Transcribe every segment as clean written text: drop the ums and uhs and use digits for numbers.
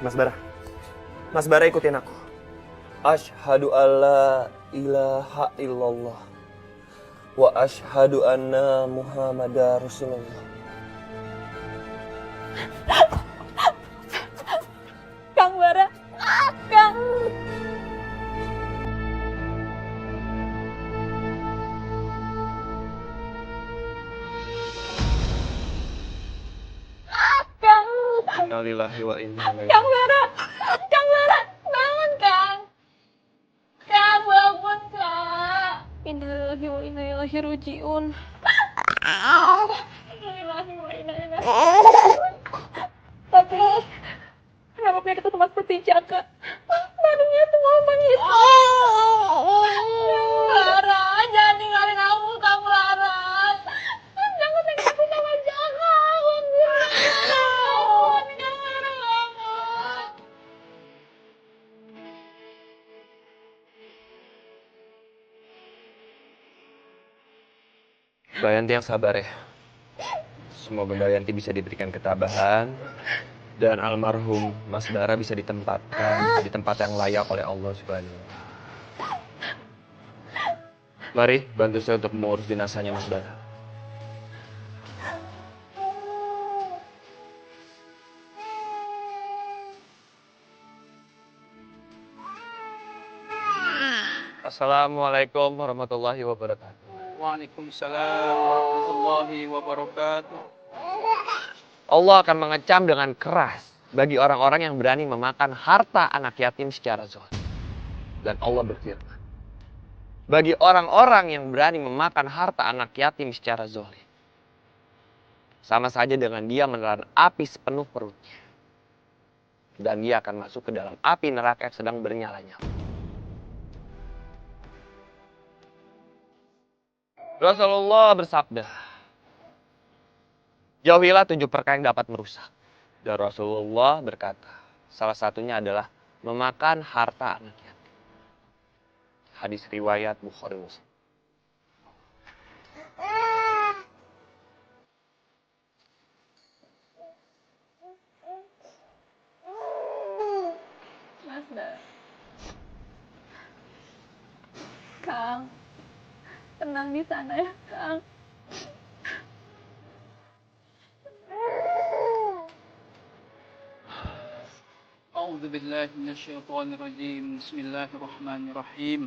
Mas Bara. Mas Bara ikutin aku. Asyhadu alla ilaha illallah wa asyhadu anna Muhammadar Rasulullah. Kang Bara, Kang. Kang. Innalillahi wa inna ilaihi. Kang Bara, Kang Bara, bangun Kang. Kang, bangun Kang. Innalillahi wa inna ilaihi raji'un. Innalillahi wa inna ilaihi raji'un. Tapi kenapa penyakit itu mas seperti Jaka? Badannya semua menghitam. Kang Lara, jangan tinggalin aku, Kang Lara. Jangan tinggalin aku sama Jaka. Kang Lara, bangun. Mbak Yanti yang sabar ya. Semoga Mbak Yanti bisa diberikan ketabahan dan almarhum Mas Bara bisa ditempatkan di tempat yang layak oleh Allah Subhanahu wa Ta'ala. Mari bantu saya untuk mengurus jenazahnya Mas Bara. Assalamualaikum warahmatullahi wabarakatuh. Waalaikumsalam warahmatullahi wabarakatuh. Allah akan mengecam dengan keras bagi orang-orang yang berani memakan harta anak yatim secara zalim. Dan Allah berfirman, bagi orang-orang yang berani memakan harta anak yatim secara zalim, sama saja dengan dia menelan api sepenuh perutnya. Dan dia akan masuk ke dalam api neraka yang sedang bernyala-nyala. Rasulullah bersabda, jauhilah 7 perkara yang dapat merusak. Dan Rasulullah berkata, salah satunya adalah memakan harta anak yatim. Hadis riwayat Bukhari Muslim. Mas Bara. Kang, tenang di sana ya, Kang. أعوذ بالله من الشيطان الرجيم بسم الله الرحمن الرحيم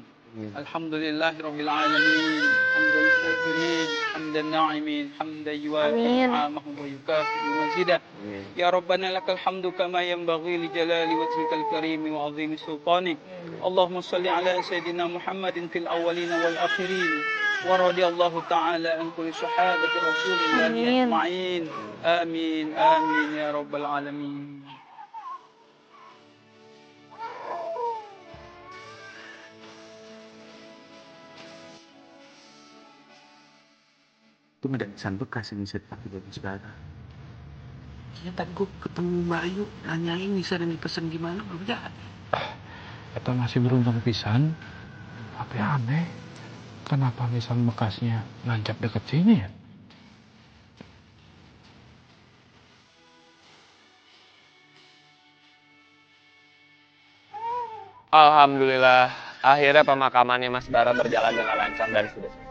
الحمد لله رب العالمين حمد الشاكرين حمد الناعمين حمد يوافي نعمه ويكافئ مزيده يا ربنا لك الحمد كما ينبغي لجلال وجهك الكريم وعظيم سلطانك اللهم صل على سيدنا محمد في الأولين والآخرين ورضي الله تعالى عن كل صحابة رسول الله أجمعين آمين آمين يا رب العالمين. Itu ada nisan bekas yang bisa dipakai buat Mas Bara. Iya tadi gue ketemu Mbak Ayu nanyain nisan yang dipesan gimana belum ada. Eta masih beruntung pisan. Tapi aneh, kenapa nisan bekasnya nancap deket sini ya? Alhamdulillah, akhirnya pemakamannya Mas Bara berjalan dengan lancar dan sudah selesai.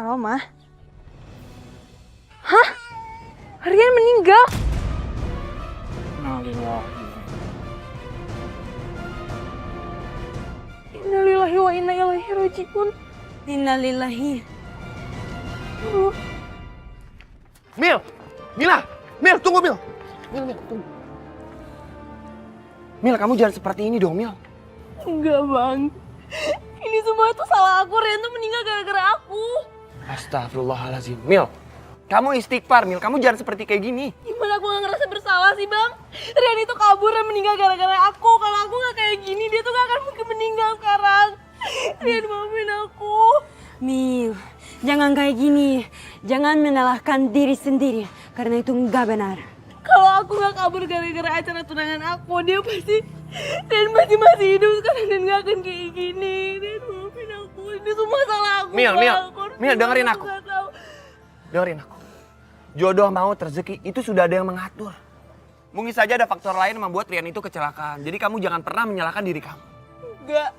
Halo, Ma. Hah? Rian meninggal? Innalillahi wa inna ilaihi raji'un. Innalillahi. Mil! Mila! Mil, tunggu Mil! Mil, tunggu. Mil, kamu jangan seperti ini dong, Mil. Enggak, Bang. Ini semua tuh salah aku. Rian tuh meninggal gara-gara aku. Astagfirullahaladzim. Mil, kamu istighfar, Mil. Kamu jangan seperti kayak gini. Gimana aku gak ngerasa bersalah sih, Bang? Rian itu kabur dan meninggal gara-gara aku. Kalau aku gak kayak gini, dia tuh gak akan mungkin meninggal sekarang. Rian, maafin aku. Mil, jangan kayak gini. Jangan menyalahkan diri sendiri. Karena itu nggak benar. Kalau aku gak kabur gara-gara acara tunangan aku, dia pasti Rian masih hidup sekarang dan gak akan kayak gini. Rian maafin aku, ini semua salah aku. Mil, Bang. Mil, dengerin aku. Gak tahu. Dengerin aku. Jodoh maut rezeki itu sudah ada yang mengatur. Mungkin saja ada faktor lain yang membuat Rian itu kecelakaan. Jadi kamu jangan pernah menyalahkan diri kamu. Enggak.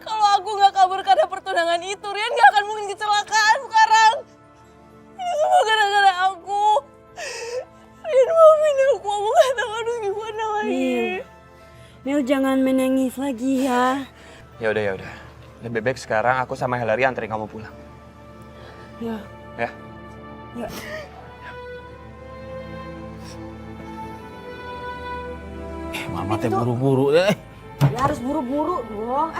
Kalau aku gak kabur karena pertunangan itu, Rian gak akan mungkin kecelakaan sekarang. Ini semua gara-gara aku. Rian maafin aku gak tahu harus gimana lagi. Mil jangan menangis lagi ya. Ya udah. Lebih baik sekarang aku sama Hillary anterin kamu pulang. Ya. Ya. Ya. Mama teh buru-buru deh. Ya harus buru-buru dong.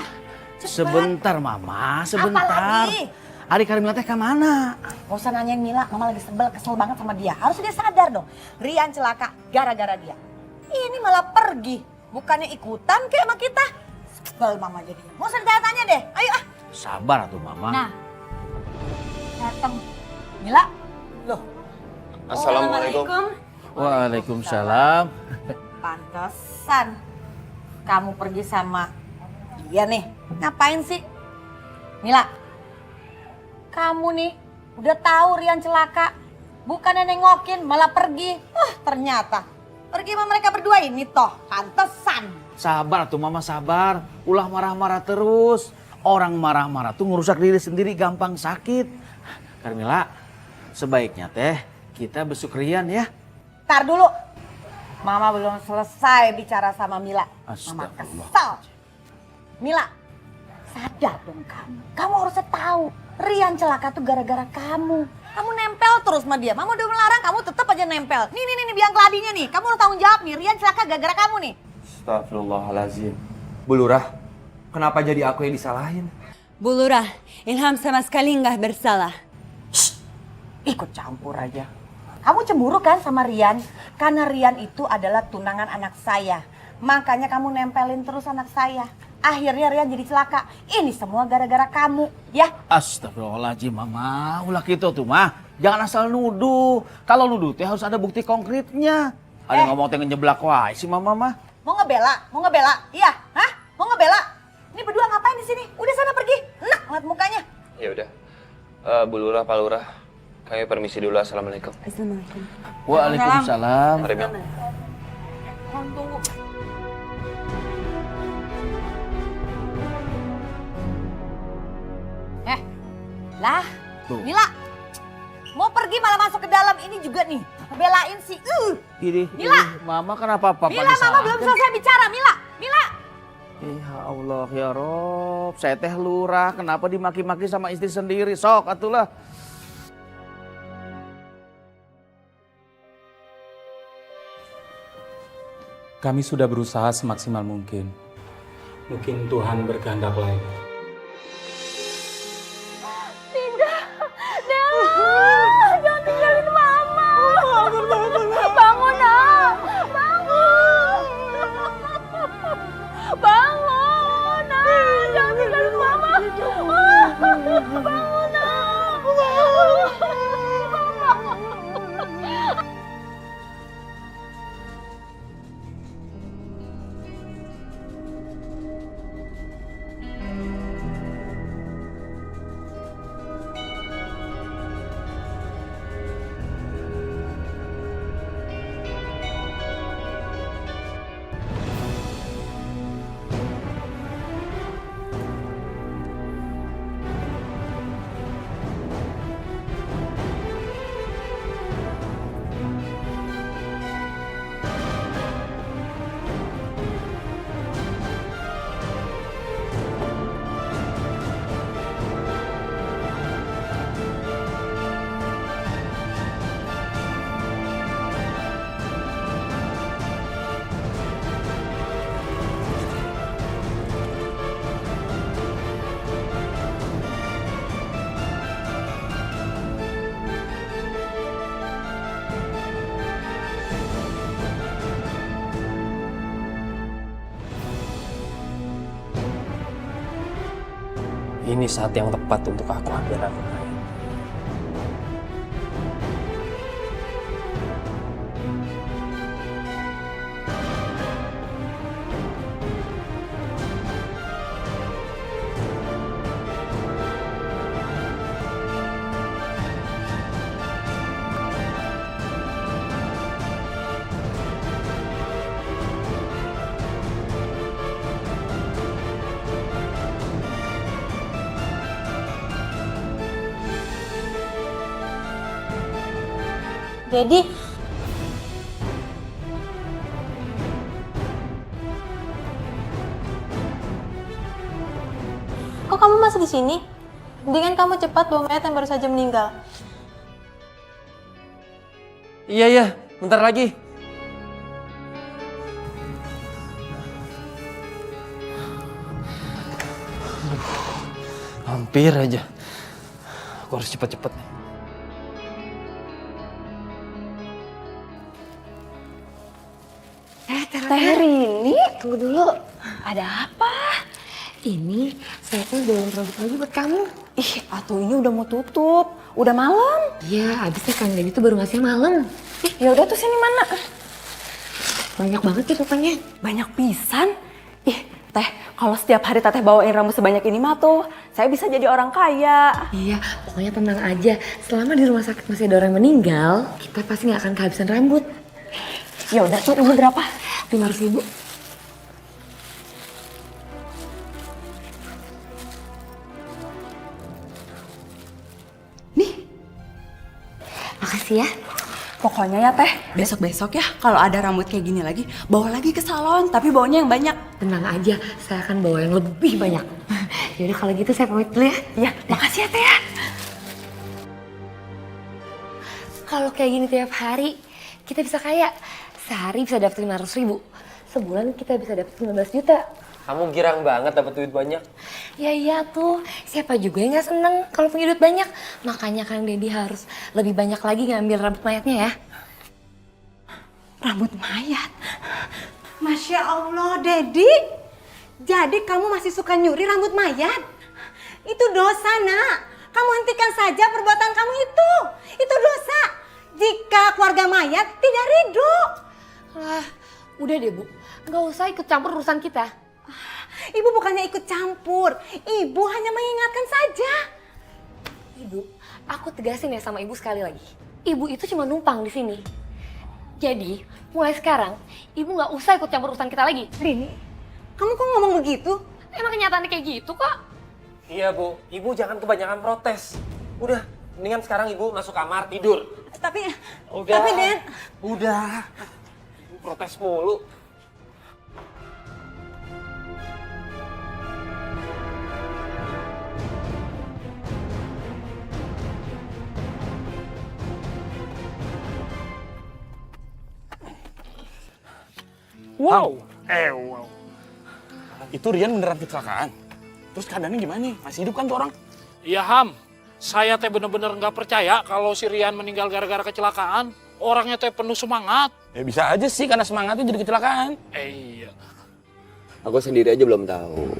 Cepet. Sebentar Mama, sebentar. Apa lagi? Adik Karimila teh kemana? Gak usah nanyain Mila, Mama lagi kesel banget sama dia. Harus dia sadar dong, Rian celaka gara-gara dia. Ini malah pergi, bukannya ikutan kayak sama kita. Sebel Mama jadinya. Gak usah ditanya-tanya deh, ayo ah. Sabar tuh Mama. Nah, datang. Mila, loh. Assalamualaikum. Waalaikumsalam. Pantesan kamu pergi sama dia nih. Ngapain sih? Mila, kamu nih udah tahu Rian celaka. Bukannya nengokin malah pergi. Ternyata pergi sama mereka berdua ini toh. Pantesan. Sabar tuh Mama, sabar. Ulah marah-marah terus. Orang marah-marah tuh ngerusak diri sendiri gampang sakit. Karimila, sebaiknya teh kita besuk Rian ya. Ntar dulu. Mama belum selesai bicara sama Mila. Mama kesel. Mila, sadar dong kamu. Kamu harusnya tahu. Rian celaka tuh gara-gara kamu. Kamu nempel terus sama dia. Mama udah melarang, kamu tetap aja nempel. Nih biang keladinya nih. Kamu harus tanggung jawab nih. Rian celaka gara-gara kamu nih. Astagfirullahaladzim. Bu Lurah, kenapa jadi aku yang disalahin? Bu Lurah, Ilham sama sekali nggak bersalah. Ikut campur aja. Kamu cemburu kan sama Rian? Karena Rian itu adalah tunangan anak saya. Makanya kamu nempelin terus anak saya. Akhirnya Rian jadi celaka. Ini semua gara-gara kamu, ya? Astagfirullahaladzim Mama. Ulah gitu tuh Mah. Jangan asal nuduh. Kalau nuduh teh harus ada bukti konkretnya. Ada ngomong teh ngejeblak wae si Mama mah. Mau ngebela? Iya, hah? Mau ngebela? Ini berdua ngapain di sini? Udah sana pergi. Enak ngeliat mukanya. Ya udah. Bu Lurah, Pak Lurah. Kami permisi dulu. Assalamualaikum. Assalamualaikum. Waalaikumsalam. Mari, Mel. Tunggu. Lah, Tuh. Mila. Mau pergi malah masuk ke dalam ini juga nih. Belain sih. Ini, Mila. Mama kenapa Papa Mila, Mama belum selesai bicara. Mila. Ya Allah ya Rob, saya teh lurah, kenapa dimaki-maki sama istri sendiri? Sok atulah. Kami sudah berusaha semaksimal mungkin. Mungkin Tuhan berkehendak lain. Jangan tinggalin Mama. Bangun, Nak. Bangun. Bangun, Nak. Jangan tinggalin Mama. Bangun, Nak. Ini saat yang tepat untuk aku ambil langkah. Dedi. Kok kamu masih di sini? Mendingan kamu cepat bawa mayat yang baru saja meninggal. Iya, bentar lagi. Hampir aja. Aku harus cepet-cepet nih. Teh Rini, Tunggu dulu. ada apa? Ini saya tuh belum rambut lagi buat kamu. Ih, atuh ini udah mau tutup. Udah malam. Iya, abisnya Kang Dedi tuh baru ngasih malam. Ih, ya udah tuh sini mana? Banyak banget sih rupanya. Banyak pisan. Ih, Teh, kalau setiap hari Teteh bawain rambut sebanyak ini mah tuh, saya bisa jadi orang kaya. Iya, pokoknya tenang aja. Selama di rumah sakit masih ada orang meninggal, kita pasti nggak akan kehabisan rambut. Ya udah tuh, ini berapa? 500.000. Nih, makasih ya. Pokoknya ya Teh, besok-besok ya kalau ada rambut kayak gini lagi, bawa lagi ke salon, tapi bawanya yang banyak. Tenang aja, saya akan bawa yang lebih banyak. Yaudah kalau gitu saya pamit dulu ya. Iya, makasih ya Teh ya. Kalau kayak gini tiap hari, kita bisa kaya. Sehari bisa dapat 500.000. Sebulan kita bisa dapat 15 juta. Kamu girang banget dapat duit banyak. Ya iya tuh, siapa juga yang gak seneng kalau punya duit banyak. Makanya Kang Dedi harus lebih banyak lagi ngambil rambut mayatnya ya. Rambut mayat? Masya Allah, Dedi. Jadi kamu masih suka nyuri rambut mayat? Itu dosa, nak. Kamu hentikan saja perbuatan kamu itu. Itu dosa. Jika keluarga mayat tidak ridho. Lah, udah deh Bu, gak usah ikut campur urusan kita. Ibu bukannya ikut campur. Ibu hanya mengingatkan saja. Ibu, aku tegasin ya sama Ibu sekali lagi. Ibu itu cuma numpang di sini. Jadi, mulai sekarang, Ibu gak usah ikut campur urusan kita lagi. Rini, kamu kok ngomong begitu? Emang kenyataannya kayak gitu kok. Iya, Bu. Ibu jangan kebanyakan protes. Udah, mendingan sekarang Ibu masuk kamar tidur. Tapi Udah. tapi Den, Udah. Ibu protes mulu. Wow. Wow. Itu Rian beneran kecelakaan? Terus keadaannya gimana nih? Masih hidup kan tuh orang? Iya Ham, saya teh bener-bener nggak percaya kalau si Rian meninggal gara-gara kecelakaan. Orangnya teh penuh semangat. Ya bisa aja sih karena semangatnya jadi kecelakaan. Iya. Aku sendiri aja belum tahu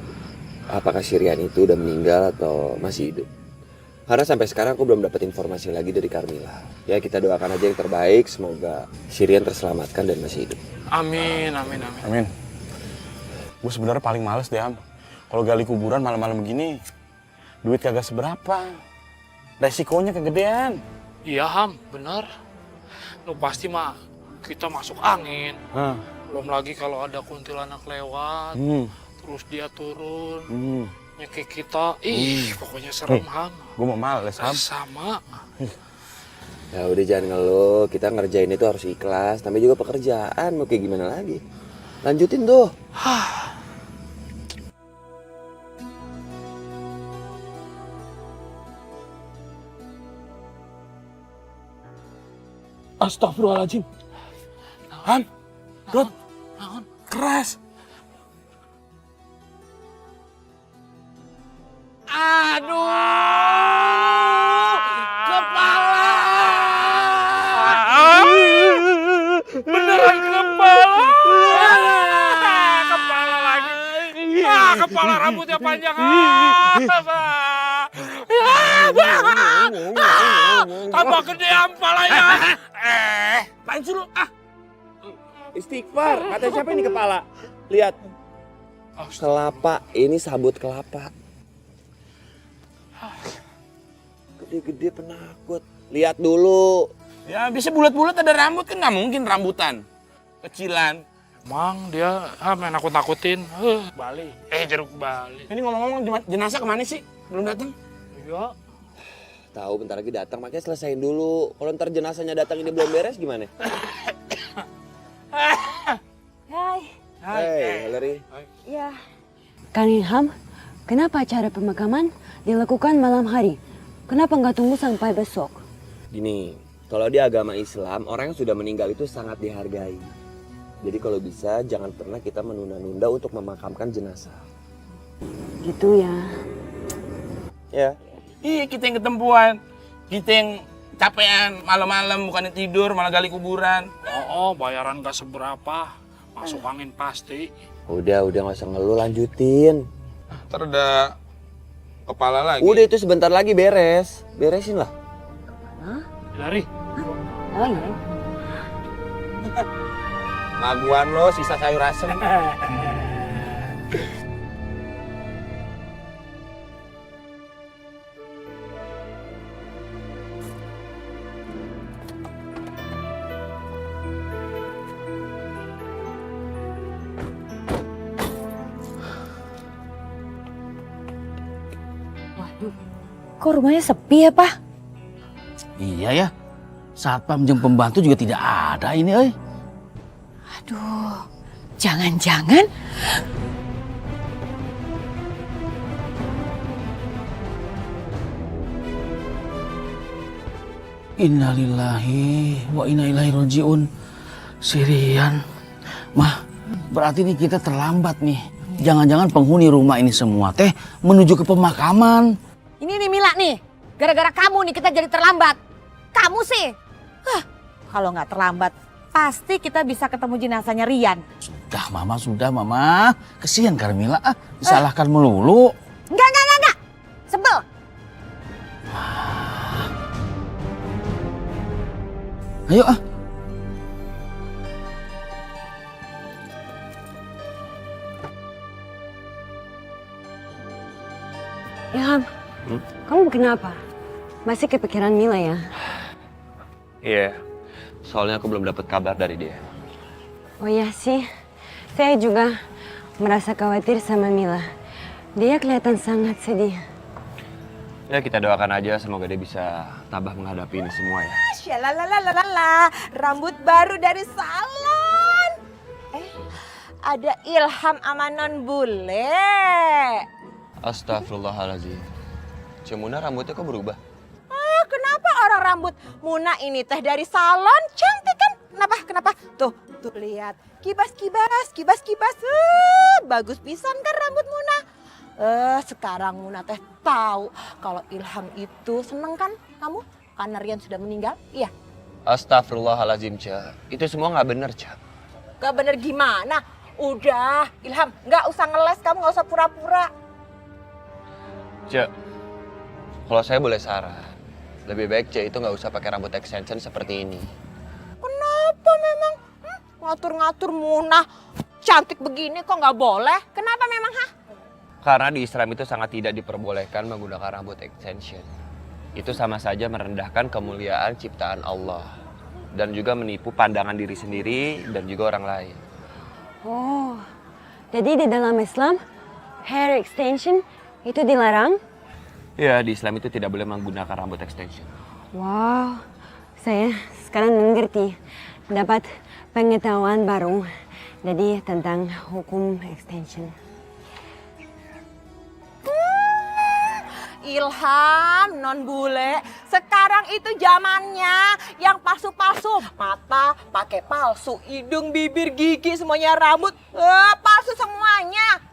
apakah si Rian itu udah meninggal atau masih hidup. Karena sampai sekarang aku belum dapat informasi lagi dari Carmila. Ya kita doakan aja yang terbaik, semoga si Rian terselamatkan dan masih hidup. Amin, amin, amin. Amin. Gue sebenarnya paling males deh, Am. Kalau gali kuburan malam-malam begini, duit kagak seberapa. Resikonya kegedean. Iya Ham, bener. Lu pasti mah kita masuk angin. Belum lagi kalau ada kuntilanak lewat, terus dia turun, nyekik kita. Ih, pokoknya serem Ham. Gue mau males, Am. Sama. Ya udah jangan ngeluh, kita ngerjain itu harus ikhlas. Namanya juga pekerjaan, mau kayak gimana lagi. Lanjutin tuh. Astagfirullahaladzim. Ham, Dot, keras. Aduh, kepala. Beneran kepala. Kepala lagi. Kepala rambutnya panjang. Tambah gede kepalanya. Apaan sih lu? Istighfar, kata siapa ini kepala? Lihat. Kelapa, ini sabut kelapa. Gede-gede penakut. Lihat dulu. Ya bisa bulat-bulat ada rambut kan nggak mungkin rambutan. Kecilan. Emang dia main nakut-nakutin. Bali. Jeruk Bali. Ini ngomong-ngomong jenazah kemana sih? Belum datang? Iya. tahu bentar lagi datang, makanya selesain dulu. Kalau ntar jenazahnya datang ini belum beres gimana? Hai. Hai, Hillary. Ya. Kang Ilham, kenapa acara pemakaman dilakukan malam hari? Kenapa nggak tunggu sampai besok? Gini, kalau di agama Islam, orang yang sudah meninggal itu sangat dihargai. Jadi kalau bisa, jangan pernah kita menunda-nunda untuk memakamkan jenazah. Gitu ya. Ya. Iya, kita yang ketempuan. Kita yang capean malam-malam, bukannya tidur, malah gali kuburan. Oh, bayaran gak seberapa. Masuk angin pasti. Udah nggak usah ngeluh, lanjutin. Ntar ada kepala lagi. Udah itu sebentar lagi beres. Beresin lah. Dari. Oh iya. Laguan lo, sisa sayur asem. Kok rumahnya sepi ya, Pak? Iya ya. Satpam jeung pembantu juga tidak ada ini, euy. Aduh, jangan-jangan Innalillahi wa inna ilaihi rajiun. Sirian. Mah, berarti nih kita terlambat nih. Jangan-jangan penghuni rumah ini semua teh menuju ke pemakaman. ini nih Mila nih. Gara-gara kamu nih kita jadi terlambat. Kamu sih. Kalau nggak terlambat, pasti kita bisa ketemu jenazahnya Rian. Sudah Mama. Kesian Karmila, disalahkan melulu. Enggak. Sebel. Ayo Ilham, kamu kenapa? Masih kepikiran Mila ya? Iya, soalnya aku belum dapat kabar dari dia. Oh iya sih, saya juga merasa khawatir sama Mila. Dia kelihatan sangat sedih. Ya kita doakan aja semoga dia bisa tabah menghadapi ini semua ya. Syalalalala, rambut baru dari salon. Ada Ilham sama non bule. Astagfirullahaladzim. Cemuna rambutnya kok berubah? Kenapa orang rambut Muna ini teh dari salon cantik kan? Kenapa? Tuh lihat. Kibas. Bagus pisan kan rambut Muna. Sekarang Muna teh tahu kalau Ilham itu seneng kan kamu karena Rian sudah meninggal. Iya. Astagfirullahaladzim, Ca. Itu semua nggak bener, Ca. Gak bener gimana? Udah, Ilham, nggak usah ngeles, kamu nggak usah pura-pura. Ca, kalau saya boleh saran, lebih baik Ca itu nggak usah pakai rambut extension seperti ini. Kenapa memang? Ngatur-ngatur Muna cantik begini kok nggak boleh? Kenapa memang Karena di Islam itu sangat tidak diperbolehkan menggunakan rambut extension. Itu sama saja merendahkan kemuliaan ciptaan Allah. Dan juga menipu pandangan diri sendiri dan juga orang lain. Oh, jadi di dalam Islam, hair extension itu dilarang? Ya, di Islam itu tidak boleh menggunakan rambut extension. Wow, saya sekarang mengerti. Dapat pengetahuan baru. Jadi tentang hukum extension. Ilham, non bule, sekarang itu zamannya yang palsu-palsu. Mata pakai palsu, hidung, bibir, gigi, semuanya rambut, palsu semuanya.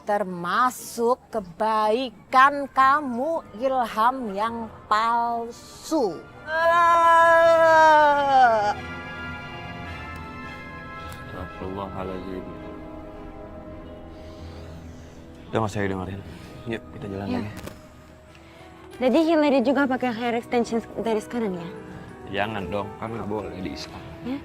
Termasuk kebaikan kamu, Ilham, yang palsu. Astagfirullahaladzim. Udah nggak usah dengerin. Yuk kita jalan lagi. Jadi Hillary juga pakai hair extension dari sekarang ya? Jangan dong, kan nggak boleh di Islam. Ya?